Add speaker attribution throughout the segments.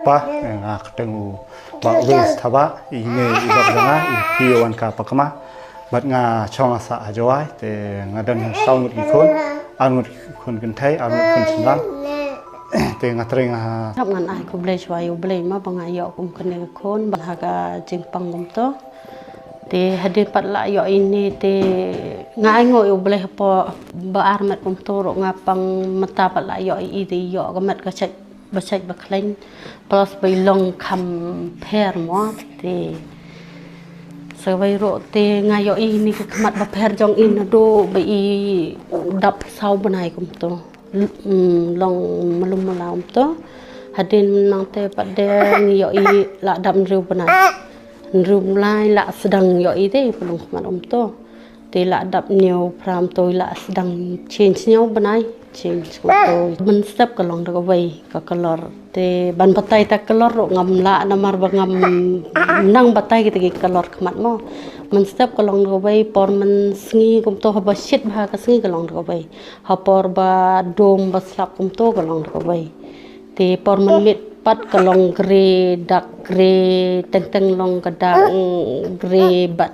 Speaker 1: apa nga ketemu ba wis thaba ini ibab janga ipiwan ka pakama bat nga chong asa ajawai te ngadan saungut ikon angut kon kentai angut kon senang te ngatring
Speaker 2: thap ngan ai ko blei chwai blei ma banga yo kum kene kon ba ga jing pangum to te hade pat la yo ini te ngai ngo yo blei po ba armat kum to ro ngapang mata pat la yo i te yo ga mat ga chai ba chai ba klein plus bai long kham pher mo te so bai ro te ngai yo i ni ka mat ba pher jong in do bai dap sau banai kum to long malum malam to hadin nang te pat de yo i la dam riu banai rum lai la sedang yo i te pelung malam to te la dap new pram to la sedang change nhau banai change to men step ka long da wei ka color te ban batai ta color ro ngam la namar ba ngam nang batai ki te color khamat mo men step ka long da wei por men sngi kum to ba shit ba ka sngi ka long da wei ha por ba dom ba slap kum to ka long da wei te por men mit pat ka long gre dak gre teng teng long ka dak gre bat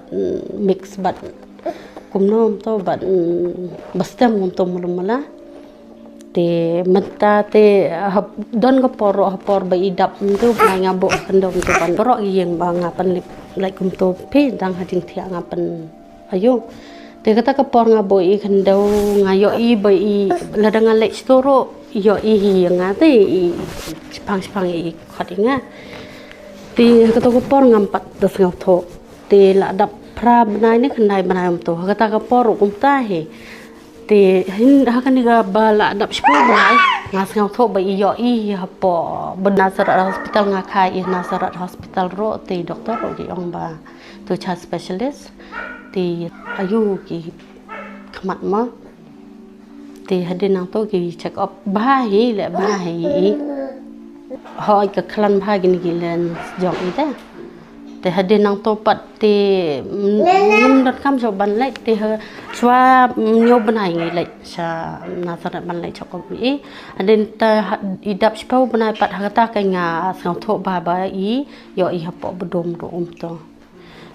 Speaker 2: mix bat kum nom to bat bastem kum to mulumala te mata te don ko por ba idap tu ba ngabo kandom tu pan ro yeng ba ngapan lip lai kum to pe dang hading thia ngapan ayo te kata ka por ngabo i khandau ngayo i ba i ladang lek storo yo i hi nga te i pang i khatinga te kata ko por ngampat das ngau tho te la dap pra banai ni khandai banai um to kata ka por kum ta he te hin hakan ga bala dap spu banai ngas ngau tho ba yo i ha po Nazaret hospital nga khai i Nazaret hospital ro te doktor ro ki ong ba tu cha specialist te ayu ki khamat ma te hadin nang to ki check up ba hi le ba hi hoi ka khlan ba gin gi len jok i ta te hadin nang to pat te nim dot kam so ban lai te chwa nyo banai ngi lai sa Nazaret ban lai chok bi hadin ta idap spau banai pat hata ka nga sang tho ba ba i yo i hapo bodom ro to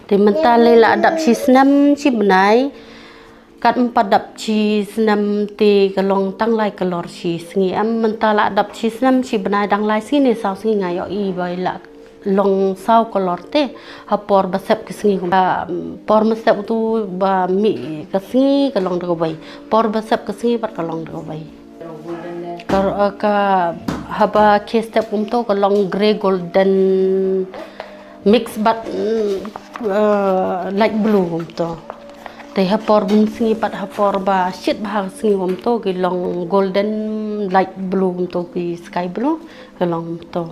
Speaker 2: te menta le la adap si snam si banai kat empadap chi snam te kalong tang lai kalor chi sngi am mentala adap chi snam chi banai dang lai sini sau sngi nga yo i bai la long sau kalor te ha por basep ke sngi por masep tu ba mi ke sngi kalong da bai por basep ke sngi pat kalong da bai ka haba ke step to kalong grey golden mix but light blue to te hapor bun singi pat hapor ba shit ba singi to ki long golden light blue to ki sky blue ki long to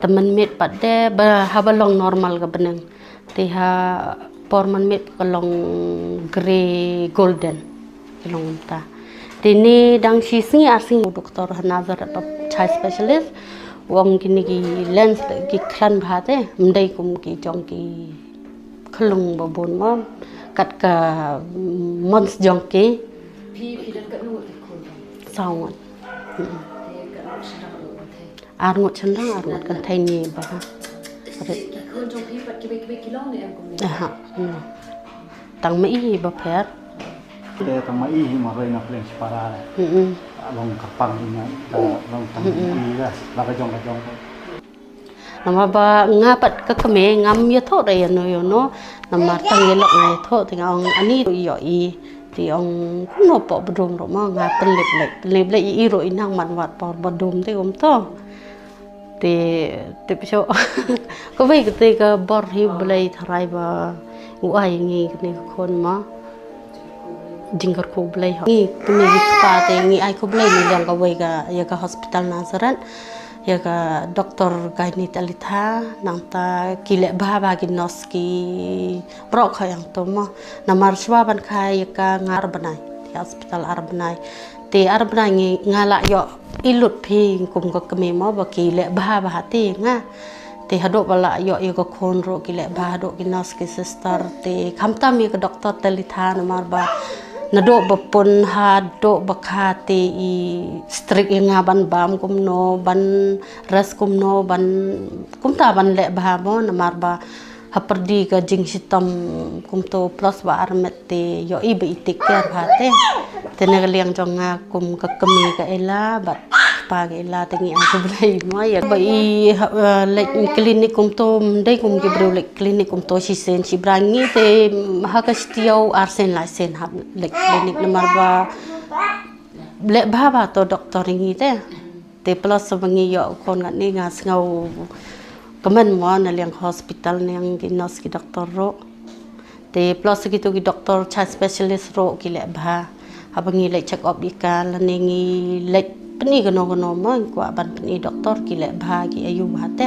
Speaker 2: teman mit pat de ba haba long normal ka beneng te ha por man mit ka long grey golden ki long ta te ni dang si singi asing doktor Nazaret chai specialist wong kini ki lens ki klan ba te mdai kum ki jong ki khlung ba bon ma kat ka mons jong ki
Speaker 3: pi dan kat nu te kon
Speaker 2: sawngot
Speaker 3: te kat nu sarang nu te
Speaker 2: arngot chandang arngot kan thai ni ba ha
Speaker 3: ki kon jong pi pat ki kilong ne am kom
Speaker 2: ha tang mai ba pher
Speaker 1: te tamai hi ma roi na plen para long kapang ni long tang i ga la ka jong
Speaker 2: nama ba ngapat ka kame ngam ya tho dai no yo no nama tang ye lok ngai tho ting ong ani yo i ti ong no po bodom ro ma nga pen lep le i ro inang man wat por bodom te to te pso ko vai ke ka bor hi blai thrai ba u ai ngi ni kon ma dingkar ko blai ha ni kumi pa te ngi ai ko blai ni lang ka vai ga ya ka hospital Nazaret ya ka doktor gaini talita nangta kile baba ginoski brok khayang to mo namar shwa ban khai ka ngar banai di hospital arbanai te arbanai ngi ngala yo ilut phi kum ko keme mo ba kile baba te nga te hado bala yo ko khon ro kile ba do ginoski sister te khamta mi ka doktor talita namar ba nadok bapun hadok bakhate I strik yang ngaban bam kumno ban ras kumno ban kumta ban lek bahamo namar ba haperdi ka jing sitam kumto plus ba armet te yo ibe itik care hate tenegaliang jonga kum ka kemi ka ela bat pagi ela tengi aku belai mo ya ba I lek klinik kumto dai kum gibreu lek klinik kumto si sen si brangi te hakastiau arsen la sen hab lek klinik namar ba lek ba to doktor ngi te plus bangi yo kon ngat ni ngas ngau kemen mo na liang hospital yang ginos ki doktor ro te plus gitu ki doktor child specialist ro ki lek ba abangi lek check up ikal ningi lek peni gono mo kwa ban peni doktor ki lek ba ki ayu hate